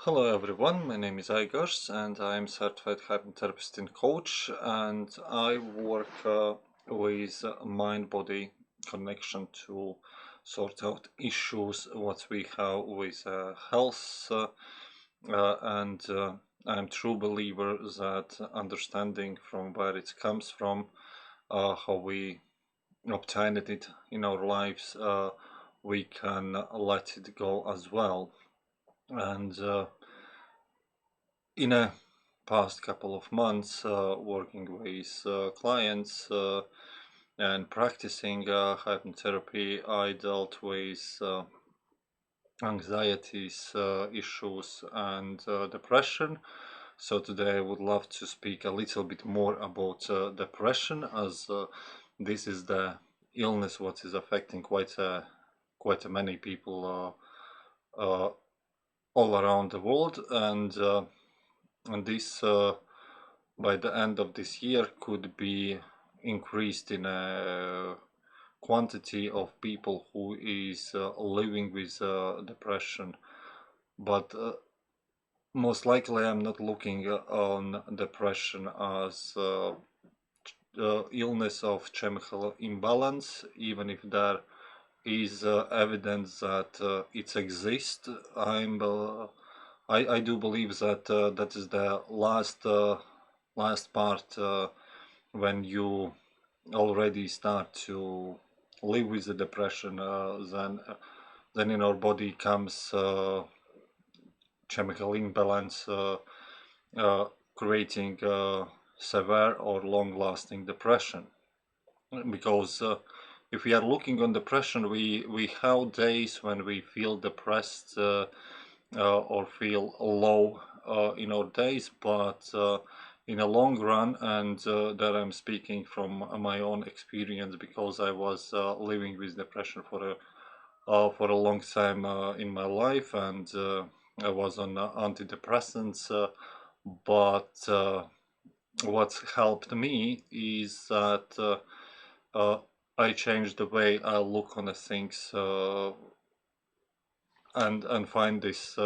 Hello everyone, my name is Igors and I'm certified hypnotherapist and coach, and I work with mind-body connection to sort out issues what we have with health, and I'm true believer that understanding from where it comes from, how we obtain it in our lives, we can let it go as well. And in a past couple of months, working with clients and practicing hypnotherapy, I dealt with anxieties, issues, and depression. So today I would love to speak a little bit more about depression, as this is the illness what is affecting quite many people all around the world, and this by the end of this year could be increased in a quantity of people who is living with depression. But most likely I'm not looking on depression as illness of chemical imbalance, even if there is evidence that it exists. I do believe that that is the last part when you already start to live with the depression. Then in our body comes chemical imbalance, creating severe or long-lasting depression. Because if we are looking on depression, we have days when we feel depressed or feel low in our days, but in a long run, and that I'm speaking from my own experience, because I was living with depression for a long time in my life, and I was on antidepressants. But what helped me is that I changed the way I look on the things, and find this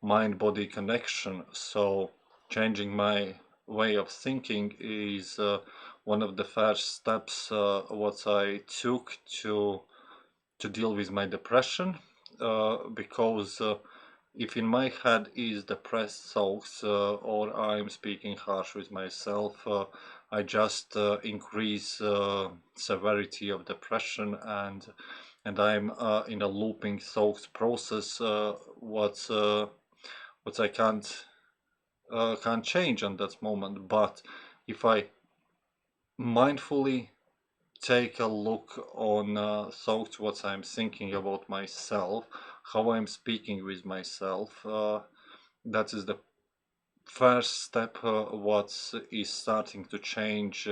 mind-body connection. So changing my way of thinking is one of the first steps what I took to deal with my depression, because if in my head is depressed thoughts, or I'm speaking harsh with myself, I just increase severity of depression, and I'm in a looping thoughts process, what I can't change on that moment. But if I mindfully take a look on thoughts, what I'm thinking about myself, how I'm speaking with myself, that is the first step what is starting to change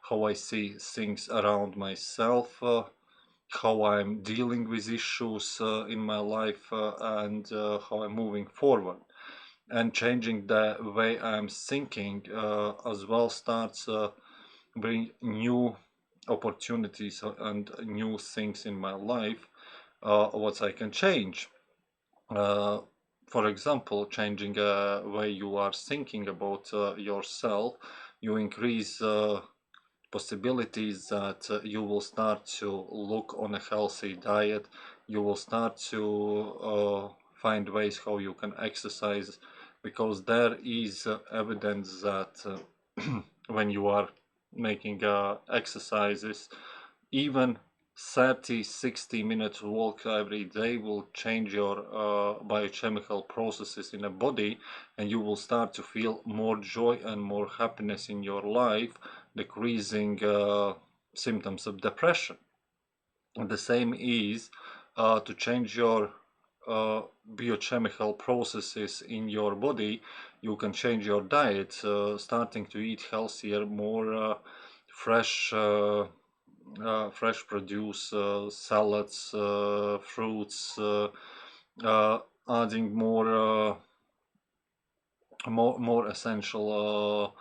how I see things around myself, how I'm dealing with issues in my life, and how I'm moving forward. And changing the way I'm thinking as well starts bring new opportunities and new things in my life, what I can change. Uh, for example, changing the way you are thinking about yourself, you increase possibilities that you will start to look on a healthy diet. You will start to find ways how you can exercise, because there is evidence that when you are making exercises, even 30-60 minutes walk every day will change your biochemical processes in the body, and you will start to feel more joy and more happiness in your life, decreasing symptoms of depression. And the same is to change your biochemical processes in your body. You can change your diet, starting to eat healthier, more fresh produce, salads, fruits, adding more essential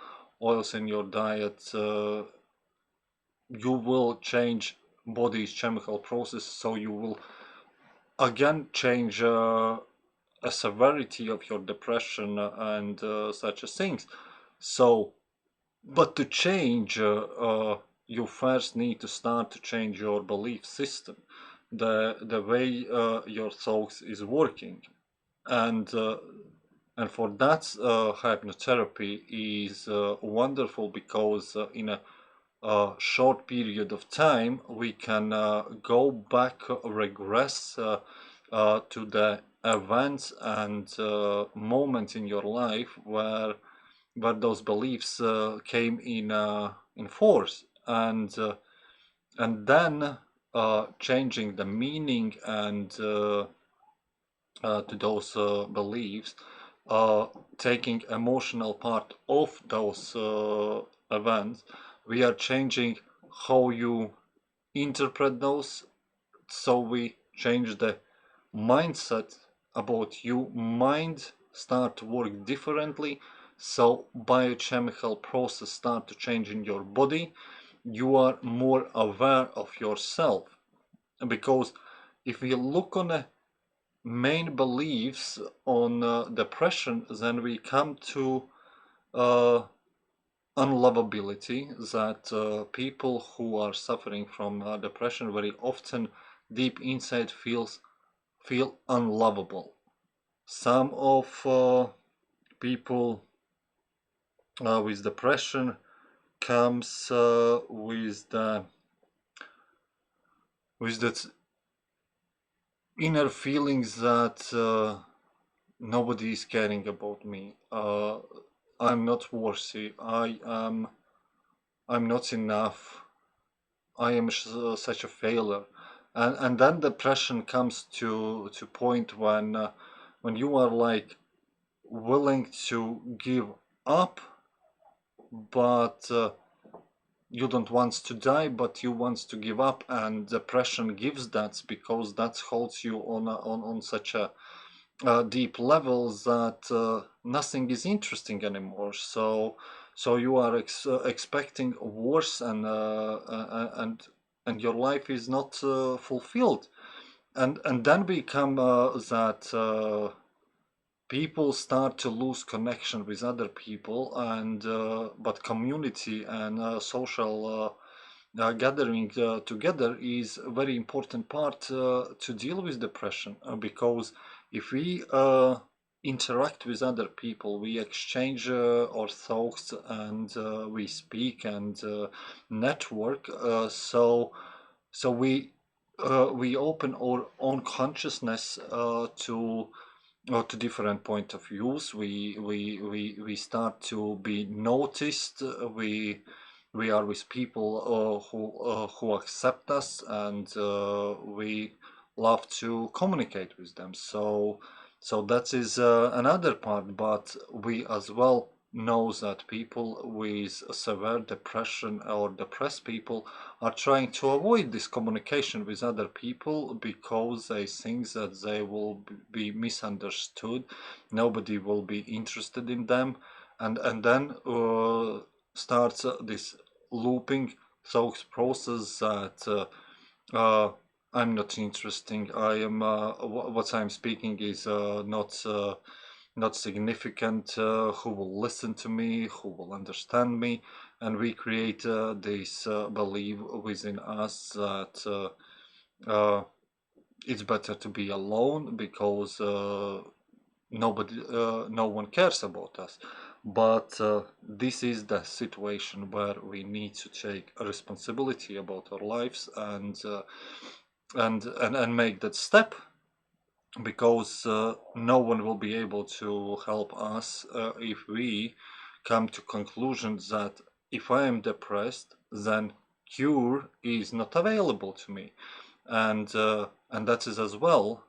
oils in your diet. You will change body's chemical process, so you will again change a severity of your depression and such as things. So, but to change, you first need to start to change your belief system, the way your thoughts is working, and uh, and for that, hypnotherapy is wonderful because in a short period of time we can go back, regress to the events and moments in your life where those beliefs came in force, and then changing the meaning and to those beliefs, uh, taking emotional part of those events, we are changing how you interpret those. So we change the mindset about you. Mind start to work differently. So biochemical process start to change in your body. You are more aware of yourself, because if we look on a main beliefs on depression, then we come to uh, unlovability, that people who are suffering from depression very often deep inside feel unlovable. Some of people with depression comes with that inner feelings that nobody is caring about me. I'm not worthy. I'm not enough. I am such a failure, and then depression comes to point when you are like willing to give up, but you don't want to die, but you want to give up, and depression gives that, because that holds you on such a deep levels that nothing is interesting anymore. So you are expecting worse, and your life is not fulfilled, and then become that people start to lose connection with other people, and but community and social gathering together is a very important part to deal with depression, because if we interact with other people, we exchange our thoughts, and we speak and network, so we open our own consciousness to different point of views. We start to be noticed. We are with people who accept us, and we love to communicate with them. So that is another part. But we as well know that people with severe depression or depressed people are trying to avoid this communication with other people, because they think that they will be misunderstood, nobody will be interested in them, and then starts this looping thought process that uh, I'm not interesting. I am what I'm speaking is not significant. Who will listen to me? Who will understand me? And we create this belief within us that it's better to be alone, because no one cares about us. But this is the situation where we need to take a responsibility about our lives, and make that step, because no one will be able to help us if we come to conclusions that if I am depressed, then cure is not available to me, and that is as well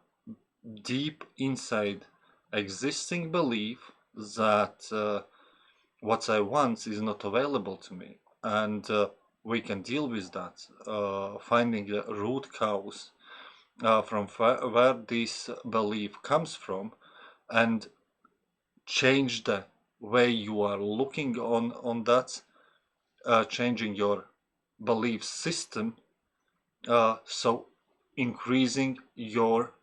deep inside existing belief that what I want is not available to me, and we can deal with that, finding the root cause from where this belief comes from, and change the way you are looking on that, changing your belief system, so increasing your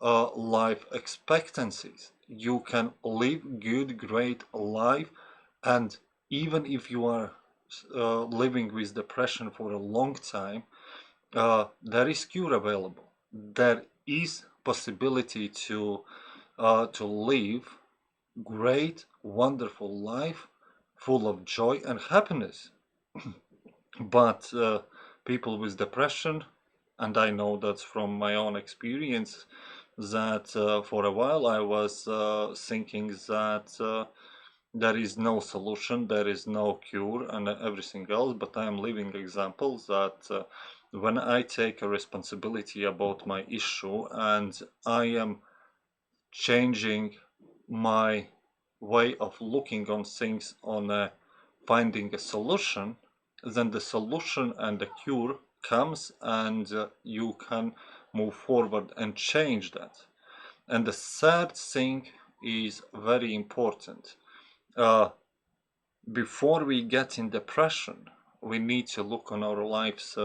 life expectancies. You can live good, great life, and even if you are living with depression for a long time, there is cure available. There is possibility to live great, wonderful life full of joy and happiness. But people with depression, and I know that from my own experience, that for a while I was thinking that there is no solution, there is no cure, and everything else. But I am living example that when I take a responsibility about my issue and I am changing my way of looking on things, on finding a solution, then the solution and the cure comes, and you can move forward and change that. And the third thing is very important. Uh, Before we get in depression, we need to look on our lives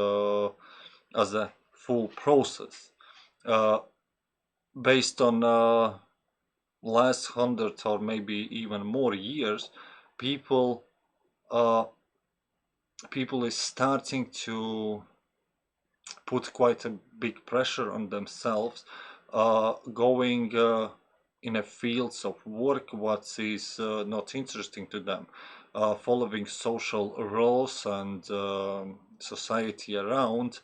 as a full process. Uh, Based on last 100 or maybe even more years, people uh, people is starting to put quite a big pressure on themselves, going in a fields of work what is not interesting to them, following social rules and society around,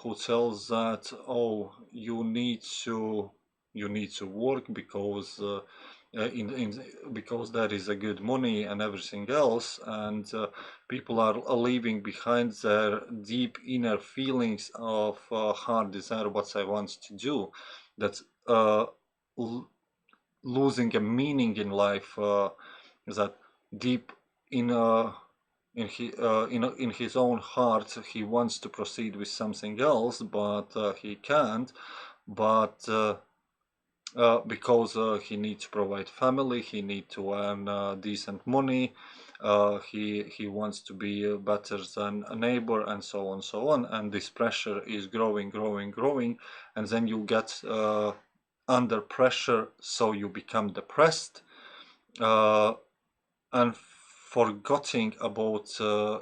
who tells that, oh, you need to work because in because there is a good money and everything else, and people are leaving behind their deep inner feelings of hard desire what I want to do. That's l- losing a meaning in life. That deep in in his own heart he wants to proceed with something else, but he can't. But because he needs to provide family, he needs to earn decent money, he wants to be better than a neighbor, and so on, and this pressure is growing, growing, growing, and then you get under pressure, so you become depressed, uh, and forgetting about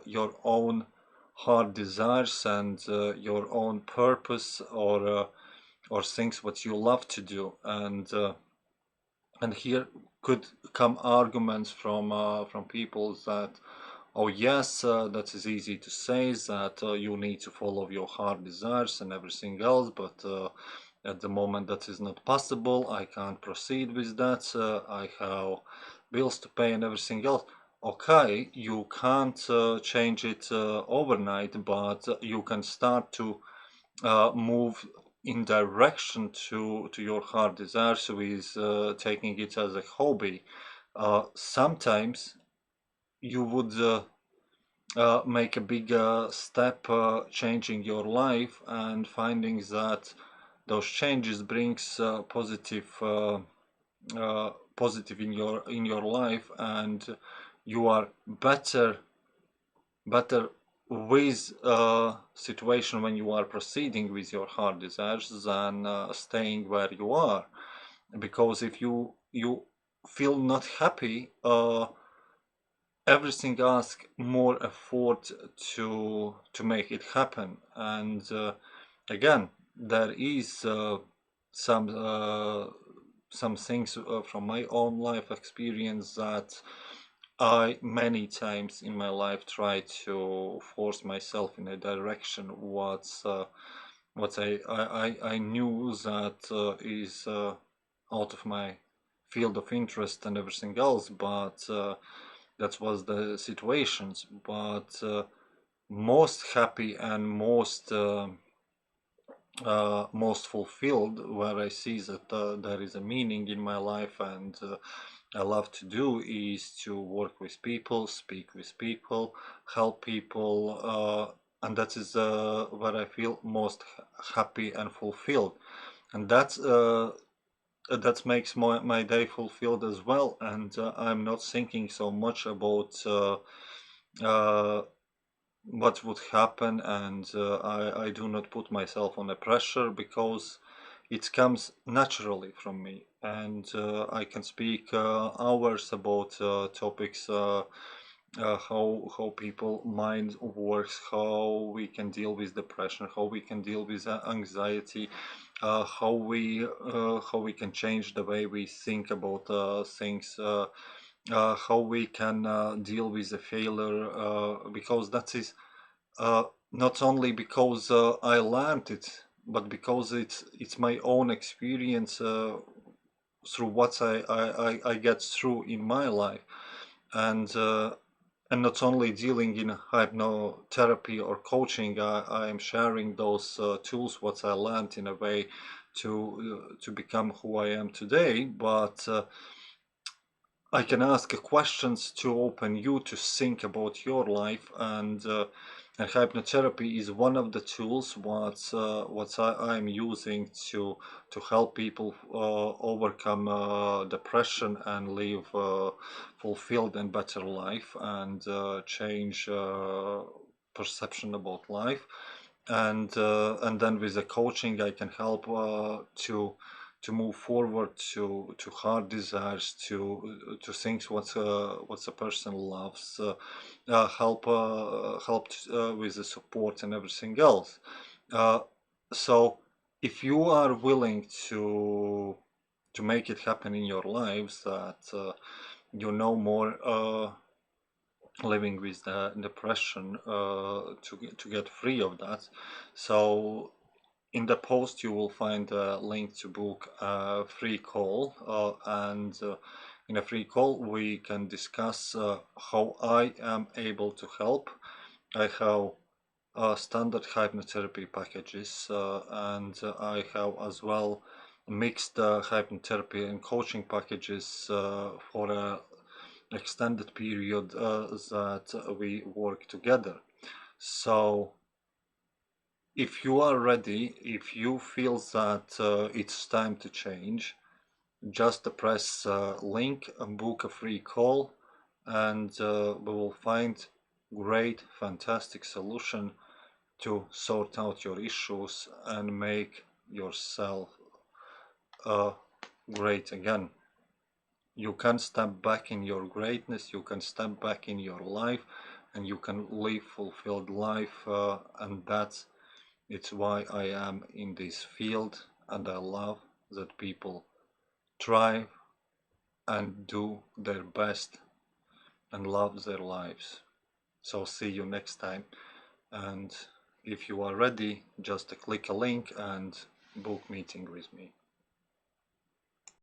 your own heart desires and your own purpose, or things what you love to do. And here could come arguments from people that, oh yes, that is easy to say, that you need to follow your heart desires and everything else, but at the moment that is not possible. I can't proceed with that. I have bills to pay and everything else. Okay, you can't change it overnight, but you can start to move in direction to your heart desires with taking it as a hobby. Sometimes you would make a big step changing your life and finding that those changes brings positive in your life, and you are better with a situation when you are proceeding with your heart desires than staying where you are. Because if you feel not happy, everything asks more effort to make it happen. And again, there is some uh, some things from my own life experience that I many times in my life try to force myself in a direction what I knew that is out of my field of interest and everything else, but that was the situations. But most happy and most fulfilled, where I see that there is a meaning in my life, and I love to do, is to work with people, speak with people, help people, and that is where I feel most happy and fulfilled. And that makes my day fulfilled as well. And I'm not thinking so much about uh, what would happen, and I do not put myself on a pressure, because it comes naturally from me, and I can speak hours about topics, how people mind works, how we can deal with depression, how we can deal with anxiety, how we can change the way we think about things, how we can deal with the failure, because that is not only because I learned it, but because it's my own experience through what I get through in my life, and not only dealing in hypnotherapy or coaching. I am sharing those tools what I learned in a way to become who I am today, but I can ask questions to open you to think about your life, and hypnotherapy is one of the tools what I'm using to help people overcome depression and live fulfilled and better life, and change perception about life, and then with the coaching I can help to move forward to hard desires, to things what a person loves, with the support and everything else. Uh, so if you are willing to make it happen in your lives, that you know more living with the depression, to get free of that. So in the post, you will find a link to book a free call, and in a free call, we can discuss how I am able to help. I have standard hypnotherapy packages, and I have as well mixed hypnotherapy and coaching packages for a extended period that we work together. So if you are ready, if you feel that it's time to change, just press link and book a free call, and we will find great, fantastic solution to sort out your issues and make yourself great again. You can step back in your greatness, you can step back in your life, and you can live fulfilled life, and it's why I am in this field, and I love that people try and do their best and love their lives. So see you next time, and if you are ready, just click a link and book meeting with me.